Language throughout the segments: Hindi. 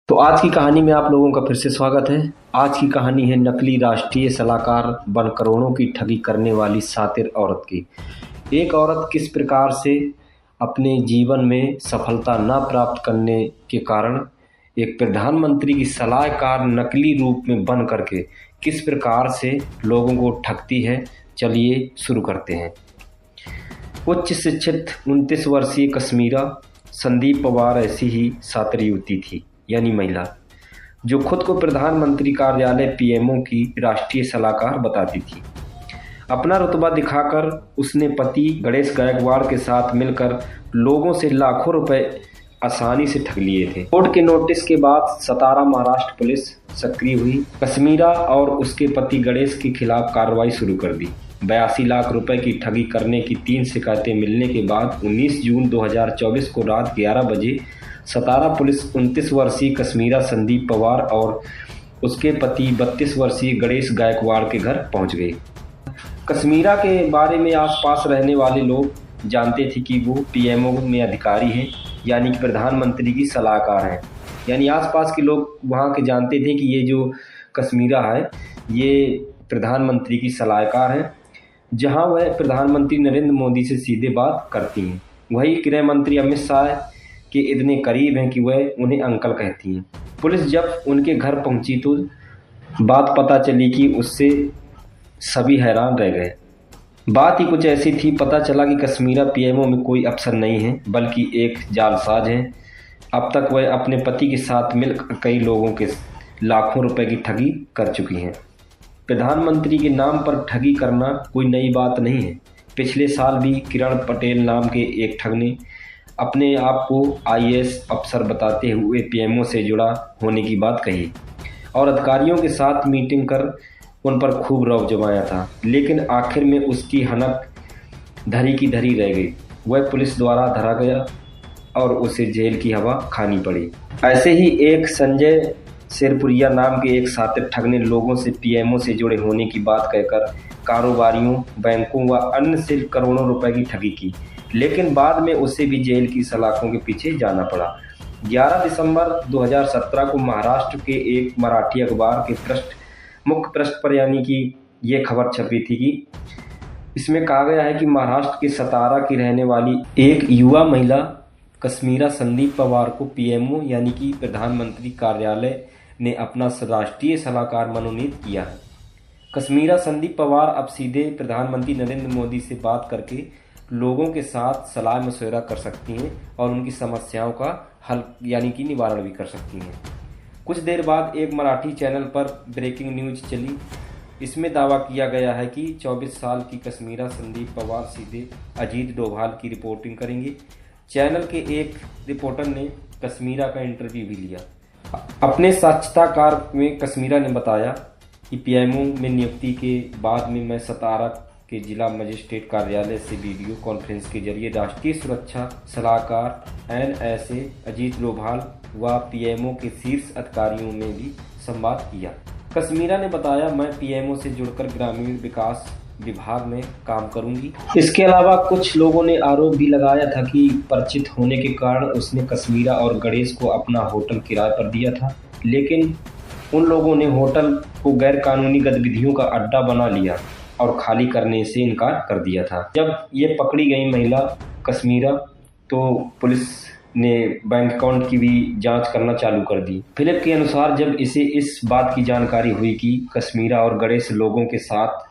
तो आज की कहानी में आप लोगों का फिर से स्वागत है। आज की कहानी है नकली राष्ट्रीय सलाहकार बन करोड़ों की ठगी करने वाली शातिर औरत की। एक औरत किस प्रकार से अपने जीवन में सफलता न प्राप्त करने के कारण एक प्रधानमंत्री की सलाहकार नकली रूप में बन करके किस प्रकार से लोगों को ठगती है, चलिए शुरू करते हैं। उच्च शिक्षित 29 वर्षीय कश्मीरा संदीप पवार ऐसी ही शातिर युवती थी, यानी महिला, जो खुद को प्रधानमंत्री कार्यालय पीएमओ की राष्ट्रीय सलाहकार बताती थी। अपना रुतबा दिखाकर उसने पति गणेश गायकवाड़ के साथ मिलकर लोगों से लाखों रुपए आसानी से ठग लिए थे। कोर्ट के नोटिस के बाद सतारा महाराष्ट्र पुलिस सक्रिय हुई। कश्मीरा और उसके पति गणेश के खिलाफ कार्रवाई शुरू कर दी। 82 लाख रुपए की ठगी करने की 3 शिकायतें मिलने के बाद 19 जून 2024 को रात 11 बजे सतारा पुलिस 29 वर्षीय कश्मीरा संदीप पवार और उसके पति 32 वर्षीय गणेश गायकवाड़ के घर पहुंच गई। कश्मीरा के बारे में आसपास रहने वाले लोग जानते थे कि वो पीएमओ में अधिकारी हैं, यानी कि प्रधानमंत्री की सलाहकार हैं। यानी आसपास के लोग वहाँ के जानते थे कि ये जो कश्मीरा है ये प्रधानमंत्री की सलाहकार है, जहाँ वह प्रधानमंत्री नरेंद्र मोदी से सीधे बात करती हैं। वही गृह मंत्री अमित शाह के इतने करीब हैं कि वह उन्हें अंकल कहती हैं। पुलिस जब उनके घर पहुंची तो बात पता चली कि उससे सभी हैरान रह गए। बात ही कुछ ऐसी थी। पता चला कि कश्मीरा पीएमओ में कोई अफसर नहीं है, बल्कि एक जालसाज है। अब तक वह अपने पति के साथ मिलकर कई लोगों के लाखों रुपए की ठगी कर चुकी हैं। प्रधानमंत्री के नाम पर ठगी करना कोई नई बात नहीं है। पिछले साल भी किरण पटेल नाम के एक ठग ने अपने आप को आईएएस अफसर बताते हुए पीएमओ से जुड़ा होने की बात कही और अधिकारियों के साथ मीटिंग कर उन पर खूब रौब जमाया था, लेकिन आखिर में उसकी हनक धरी की धरी रह गई। वह पुलिस द्वारा धरा गया और उसे जेल की हवा खानी पड़ी। ऐसे ही एक संजय शेरपुरिया नाम के एक शातिर ठग ने लोगों से पीएमओ से जुड़े होने की बात कहकर कारोबारियों, बैंकों व अन्य से करोड़ों रुपए की ठगी की, लेकिन बाद में उसे भी जेल की सलाखों के पीछे जाना पड़ा। 11 दिसंबर 2017 को महाराष्ट्र के एक मराठी अखबार के मुख्य पृष्ठ पर यानी कि ये खबर छपी थी कि इसमें कहा गया है कि महाराष्ट्र के सतारा की रहने वाली एक युवा महिला कश्मीरा संदीप पवार को पीएमओ यानी कि प्रधानमंत्री कार्यालय ने अपना राष्ट्रीय सलाहकार मनोनीत किया है। कश्मीरा संदीप पवार अब सीधे प्रधानमंत्री नरेंद्र मोदी से बात करके लोगों के साथ सलाह मशवरा कर सकती हैं और उनकी समस्याओं का हल यानी कि निवारण भी कर सकती हैं। कुछ देर बाद एक मराठी चैनल पर ब्रेकिंग न्यूज चली। इसमें दावा किया गया है कि 24 साल की कश्मीरा संदीप पवार सीधे अजीत डोभाल की रिपोर्टिंग करेंगे। चैनल के एक रिपोर्टर ने कश्मीरा का इंटरव्यू भी लिया। अपने साक्षात्कार में कश्मीरा ने बताया कि पीएमओ में नियुक्ति के बाद में मैं सतारा के जिला मजिस्ट्रेट कार्यालय से वीडियो कॉन्फ्रेंस के जरिए राष्ट्रीय सुरक्षा सलाहकार एनएसए अजीत डोभाल व पीएमओ के शीर्ष अधिकारियों में भी संवाद किया। कश्मीरा ने बताया, मैं पीएमओ से जुड़कर ग्रामीण विकास विभाग में काम करूंगी। इसके अलावा कुछ लोगों ने आरोप भी लगाया था कि परिचित होने के कारण उसने कश्मीरा और गणेश को अपना होटल किराए पर दिया था, लेकिन उन लोगों ने होटल को गैर कानूनी गतिविधियों का अड्डा बना लिया और खाली करने से इनकार कर दिया था। जब ये पकड़ी गई महिला कश्मीरा तो पुलिस ने बैंक अकाउंट की भी जांच करना चालू कर दी। फिलिप के अनुसार जब इसे इस बात की जानकारी हुई कि कश्मीरा और गणेश लोगों के साथ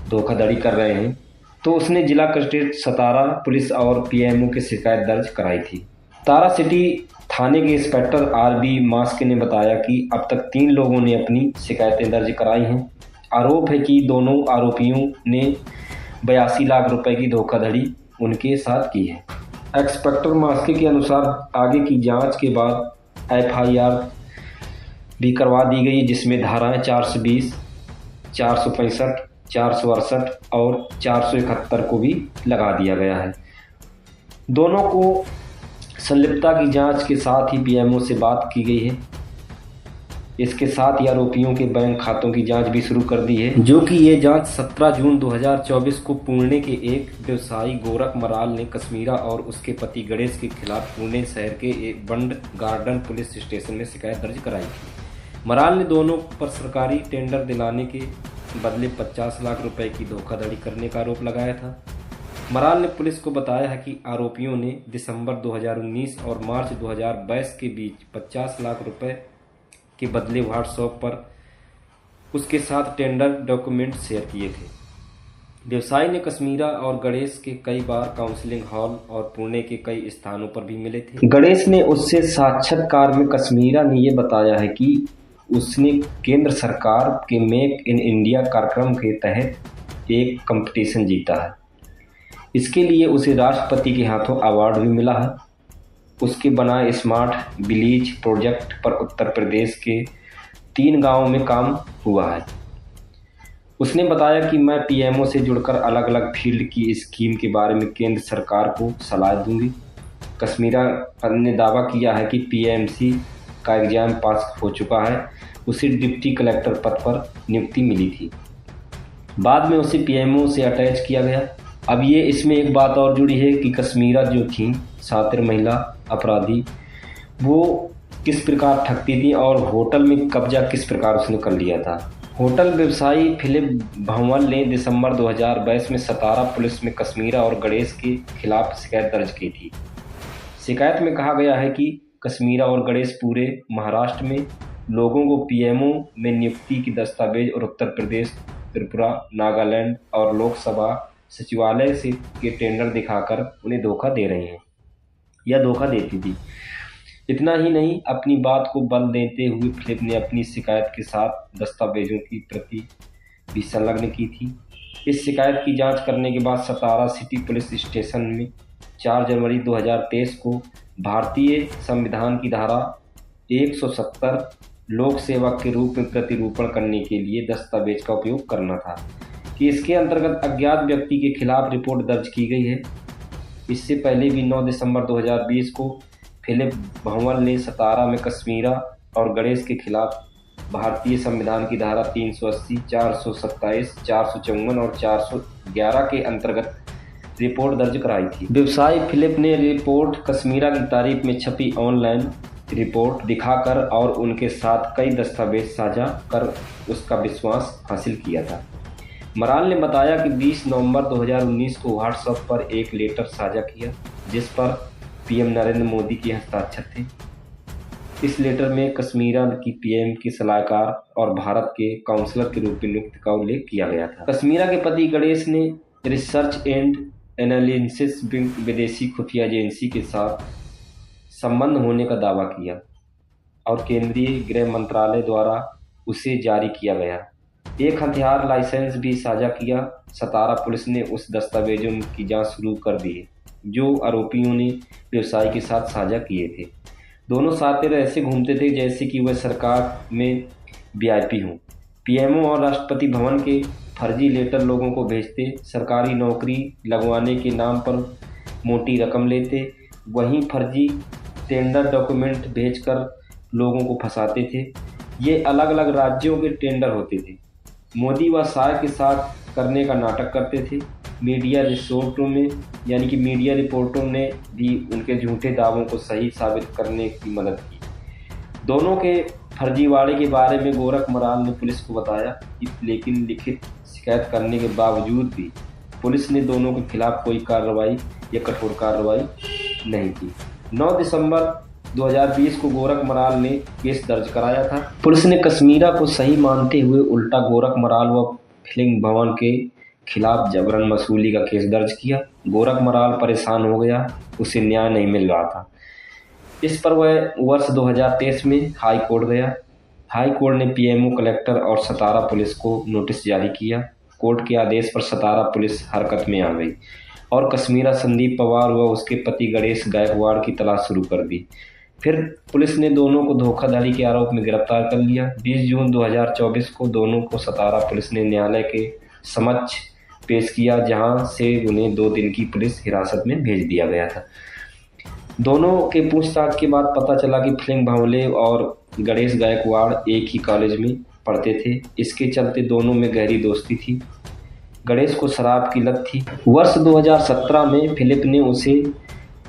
धोखाधड़ी कर रहे हैं तो उसने जिला कलेक्ट्रेट सतारा पुलिस और पीएमओ की शिकायत दर्ज कराई थी। तारा सिटी थाने के इंस्पेक्टर आरबी मास्क ने बताया कि अब तक 3 लोगों ने अपनी शिकायतें दर्ज कराई हैं। आरोप है कि दोनों आरोपियों ने 82 लाख रुपए की धोखाधड़ी उनके साथ की है। इंस्पेक्टर मास्के के अनुसार आगे की जांच के बाद एफआईआर भी करवा दी गई, जिसमें धाराएं 420, 465, 468 और 471 को भी लगा दिया गया है। दोनों को संलिप्तता की जांच के साथ ही पीएमओ से बात की गई है। इसके साथ ही आरोपियों के बैंक खातों की जांच भी शुरू कर दी है, जो कि ये जांच 17 जून 2024 को पुणे के एक व्यवसायी गोरख मराल ने कश्मीरा और उसके पति गणेश के खिलाफ पुणे शहर के एक बंड गार्डन पुलिस स्टेशन में शिकायत दर्ज कराई थी। मराल ने दोनों पर सरकारी टेंडर दिलाने के बदले 50 लाख रुपए की धोखाधड़ी करने का आरोप लगाया था। मराल ने पुलिस को बताया है कि आरोपियों ने दिसंबर 2019 और मार्च 2022 के बीच 50 लाख रुपए के बदले व्हाट्सएप पर उसके साथ टेंडर डॉक्यूमेंट शेयर किए थे। व्यवसायी ने कश्मीरा और गणेश के कई बार काउंसलिंग हॉल और पुणे के कई स्थानों पर भी मिले थे। गणेश ने उससे साक्षात्कार में कश्मीरा ने यह बताया है कि उसने केंद्र सरकार के मेक इन इंडिया कार्यक्रम के तहत एक कंपटीशन जीता है। इसके लिए उसे राष्ट्रपति के हाथों अवार्ड भी मिला है। उसके बनाए स्मार्ट विलेज प्रोजेक्ट पर उत्तर प्रदेश के 3 गांवों में काम हुआ है। उसने बताया कि मैं पीएमओ से जुड़कर अलग अलग फील्ड की स्कीम के बारे में केंद्र सरकार को सलाह दूंगी। कश्मीरा ने दावा किया है कि पीएमसी का एग्जाम पास हो चुका है। उसे डिप्टी कलेक्टर पद पर नियुक्ति मिली थी। बाद में उसे पीएमओ से अटैच किया गया। अब ये इसमें एक बात और जुड़ी है कि कश्मीरा जो थी शातिर महिला अपराधी, वो किस प्रकार ठगती थी और होटल में कब्जा किस प्रकार उसने कर लिया था। होटल व्यवसायी फिलिप भंवर ने दिसंबर 2022 में सतारा पुलिस में कश्मीरा और गणेश के खिलाफ शिकायत दर्ज की थी। शिकायत में कहा गया है कि कश्मीरा और गणेश पूरे महाराष्ट्र में लोगों को पीएमओ में नियुक्ति की दस्तावेज और उत्तर प्रदेश, त्रिपुरा, नागालैंड और लोकसभा सचिवालय से के टेंडर दिखाकर उन्हें धोखा दे रहे हैं या धोखा देती थी। इतना ही नहीं, अपनी बात को बल देते हुए फिलिप ने अपनी शिकायत के साथ दस्तावेजों की प्रति भी संलग्न की थी। इस शिकायत की जांच करने के बाद सतारा सिटी पुलिस स्टेशन में 4 जनवरी 2023 को भारतीय संविधान की धारा 170 लोक सेवक के रूप में प्रतिरूपण करने के लिए दस्तावेज का उपयोग करना था कि इसके अंतर्गत अज्ञात व्यक्ति के खिलाफ रिपोर्ट दर्ज की गई है। इससे पहले भी 9 दिसंबर 2020 को फिलिप भंवर ने सतारा में कश्मीरा और गणेश के खिलाफ भारतीय संविधान की धारा 380, 427, 454 और 411 के अंतर्गत रिपोर्ट दर्ज कराई थी। व्यवसायी फिलिप ने रिपोर्ट कश्मीरा की तारीफ में छपी ऑनलाइन रिपोर्ट दिखाकर और उनके साथ कई दस्तावेज साझा कर उसका विश्वास हासिल किया था। मराल ने बताया कि 20 नवंबर 2019 को व्हाट्सएप पर एक लेटर साझा किया जिस पर पीएम नरेंद्र मोदी के हस्ताक्षर थे। इस लेटर में कश्मीरा की पीएम की सलाहकार और भारत के काउंसलर के रूप में नियुक्ति का उल्लेख किया गया था। कश्मीरा के पति गणेश ने रिसर्च एंड एनालिसिस विदेशी खुफिया एजेंसी के साथ संबंध होने का दावा किया और केंद्रीय गृह मंत्रालय द्वारा उसे जारी किया गया एक हथियार लाइसेंस भी साझा किया। सतारा पुलिस ने उस दस्तावेजों की जांच शुरू कर दी है जो आरोपियों ने व्यवसायी के साथ साझा किए थे। दोनों साथिर ऐसे घूमते थे जैसे कि वह सरकार में वीआईपी हों। पीएमओ और राष्ट्रपति भवन के फर्जी लेटर लोगों को भेजते, सरकारी नौकरी लगवाने के नाम पर मोटी रकम लेते, वहीं फर्जी टेंडर डॉक्यूमेंट भेजकर लोगों को फंसाते थे। ये अलग अलग राज्यों के टेंडर होते थे। मोदी व शाह के साथ करने का नाटक करते थे। मीडिया रिपोर्टों ने भी उनके झूठे दावों को सही साबित करने की मदद की। दोनों के फर्जीवाड़े के बारे में गोरख मराल ने पुलिस को बताया, लेकिन लिखित शिकायत करने के बावजूद भी पुलिस ने दोनों के खिलाफ कोई कार्रवाई या कठोर कार्रवाई नहीं की। 9 दिसंबर 2020 को गोरख मराल ने केस दर्ज कराया था। पुलिस ने कश्मीरा को सही मानते हुए उल्टा गोरख मराल व फिलिप भंवर के खिलाफ जबरन वसूली का केस दर्ज किया। गोरख मराल परेशान हो गया, उसे न्याय नहीं मिल रहा था। इस पर वह वर्ष 2023 में हाई कोर्ट गया। हाई कोर्ट ने पीएमओ, कलेक्टर और सतारा पुलिस को नोटिस जारी किया। कोर्ट के आदेश पर सतारा पुलिस हरकत में आ गई और कश्मीरा संदीप पवार व उसके पति गणेश गायकवाड़ की तलाश शुरू कर दी। फिर पुलिस ने दोनों को धोखाधड़ी के आरोप में गिरफ्तार कर लिया। 20 जून 2024 को दोनों को सतारा पुलिस ने न्यायालय के समक्ष पेश किया, जहां से उन्हें 2 दिन की पुलिस हिरासत में भेज दिया गया था। दोनों के पूछताछ के बाद पता चला कि फिलिप भांवले और गणेश गायकवाड़ एक ही कॉलेज में पढ़ते थे। इसके चलते दोनों में गहरी दोस्ती थी। गणेश को शराब की लत थी। वर्ष 2017 में फिलिप ने उसे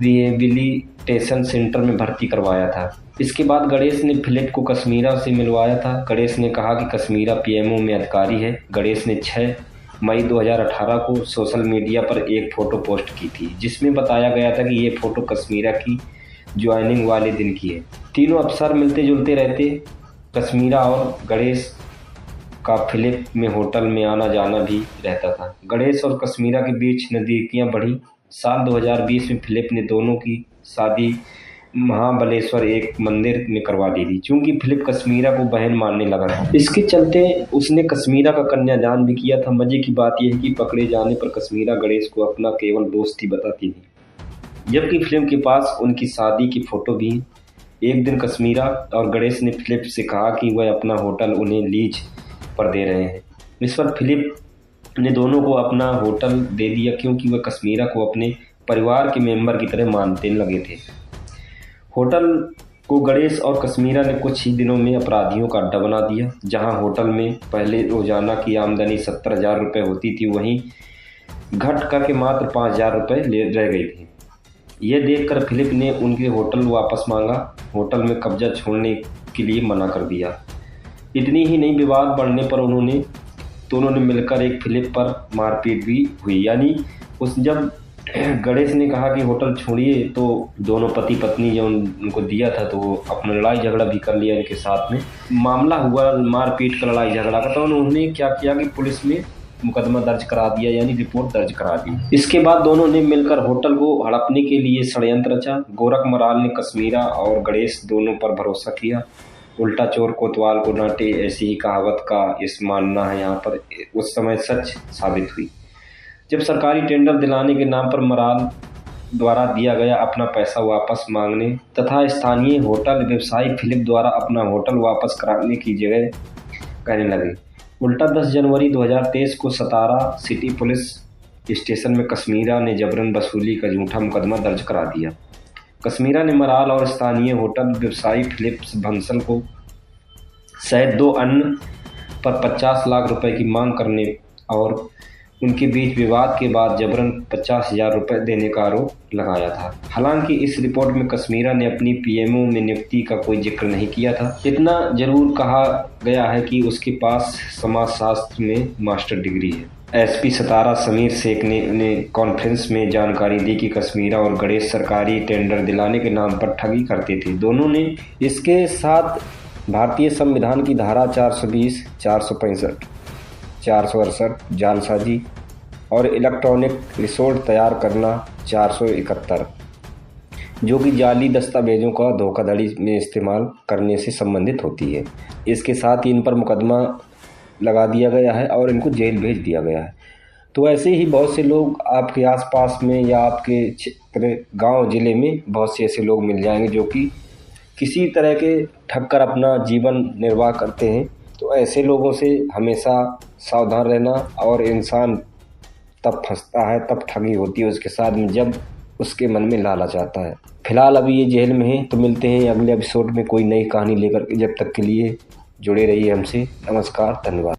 रिहेबिलिटेशन सेंटर में भर्ती करवाया था। इसके बाद गणेश ने फिलिप को कश्मीरा से मिलवाया था। गणेश ने कहा कि कश्मीरा पीएमओ में अधिकारी है। गणेश ने 6 मई 2018 को सोशल मीडिया पर एक फ़ोटो पोस्ट की थी, जिसमें बताया गया था कि ये फ़ोटो कश्मीरा की ज्वाइनिंग वाले दिन की है। तीनों अफसर मिलते जुलते रहते। कश्मीरा और गणेश का फिलिप में होटल में आना जाना भी रहता था। गणेश और कश्मीरा के बीच नज़दीकियाँ बढ़ी। साल 2020 में फिलिप ने दोनों की शादी महाबलेश्वर एक मंदिर में करवा दी थी, चूंकि फिलिप कश्मीरा को बहन मानने लगा था। इसके चलते उसने कश्मीरा का कन्यादान भी किया था। मजे की बात यह है कि पकड़े जाने पर कश्मीरा गणेश को अपना केवल दोस्त ही बताती थी, जबकि फिलिप के पास उनकी शादी की फ़ोटो भी। एक दिन कश्मीरा और गणेश ने फिलिप से कहा कि वह अपना होटल उन्हें लीज पर दे रहे हैं। इस पर फिलिप ने दोनों को अपना होटल दे दिया, क्योंकि वह कश्मीरा को अपने परिवार के मेंबर की तरह मानने लगे थे। होटल को गणेश और कश्मीरा ने कुछ ही दिनों में अपराधियों का अड्डा बना दिया। जहां होटल में पहले रोजाना की आमदनी 70,000 रुपये होती थी, वहीं घट करके मात्र 5,000 रुपये रह गई थी। यह देखकर फिलिप ने उनके होटल वापस मांगा। होटल में कब्जा छोड़ने के लिए मना कर दिया। इतनी ही नहीं, विवाद बढ़ने पर दोनों ने मिलकर एक फिलिप पर मारपीट भी हुई। यानी जब गणेश ने कहा कि होटल छोड़िए, तो दोनों पति पत्नी जो उनको दिया था, तो वो अपना लड़ाई झगड़ा भी कर लिया इनके साथ में। मामला हुआ मारपीट का, लड़ाई झगड़ा का, तो उन्होंने क्या किया कि पुलिस में मुकदमा दर्ज करा दिया, यानी रिपोर्ट दर्ज करा दी। इसके बाद दोनों ने मिलकर होटल को हड़पने के लिए षड्यंत्र रचा। गोरख मराल ने कश्मीरा और गणेश दोनों पर भरोसा किया। उल्टा चोर कोतवाल को डांटे, ऐसी ही कहावत का इस मानना है यहाँ पर उस समय सच साबित हुई। जब सरकारी टेंडर दिलाने के नाम पर मराल द्वारा दिया गया अपना पैसा वापस मांगने तथा स्थानीय होटल व्यवसायी फिलिप द्वारा अपना होटल वापस कराने की जगह कहने लगे। उल्टा 10 जनवरी 2023 को सतारा सिटी पुलिस स्टेशन में कश्मीरा ने जबरन वसूली का झूठा मुकदमा दर्ज करा दिया। कश्मीरा ने मराल और स्थानीय होटल व्यवसायी फिलिप बंसल को सहित 2 अन्य पर 50 लाख रुपए की मांग करने और उनके बीच विवाद के बाद जबरन 50,000 रुपये देने का आरोप लगाया था। हालांकि इस रिपोर्ट में कश्मीरा ने अपनी पीएमओ में नियुक्ति का कोई जिक्र नहीं किया था। इतना जरूर कहा गया है कि उसके पास समाजशास्त्र में मास्टर डिग्री है। एसपी सतारा समीर शेख ने कॉन्फ्रेंस में जानकारी दी कि कश्मीरा और गणेश सरकारी टेंडर दिलाने के नाम पर ठगी करते थे। दोनों ने इसके साथ भारतीय संविधान की धारा 420, 465, 468 जालसाजी और इलेक्ट्रॉनिक रिसोर्ट तैयार करना 471, जो कि जाली दस्तावेजों का धोखाधड़ी में इस्तेमाल करने से संबंधित होती है। इसके साथ ही इन पर मुकदमा लगा दिया गया है और इनको जेल भेज दिया गया है। तो ऐसे ही बहुत से लोग आपके आसपास में या आपके क्षेत्र गांव ज़िले में बहुत से ऐसे लोग मिल जाएंगे जो कि किसी तरह के ठग कर अपना जीवन निर्वाह करते हैं। तो ऐसे लोगों से हमेशा सावधान रहना। और इंसान तब फंसता है, तब ठगी होती है उसके साथ में, जब उसके मन में लालच आता है। फिलहाल अभी ये जेल में है। तो मिलते हैं अगले एपिसोड में कोई नई कहानी लेकर के। जब तक के लिए जुड़े रहिए हमसे। नमस्कार, धन्यवाद।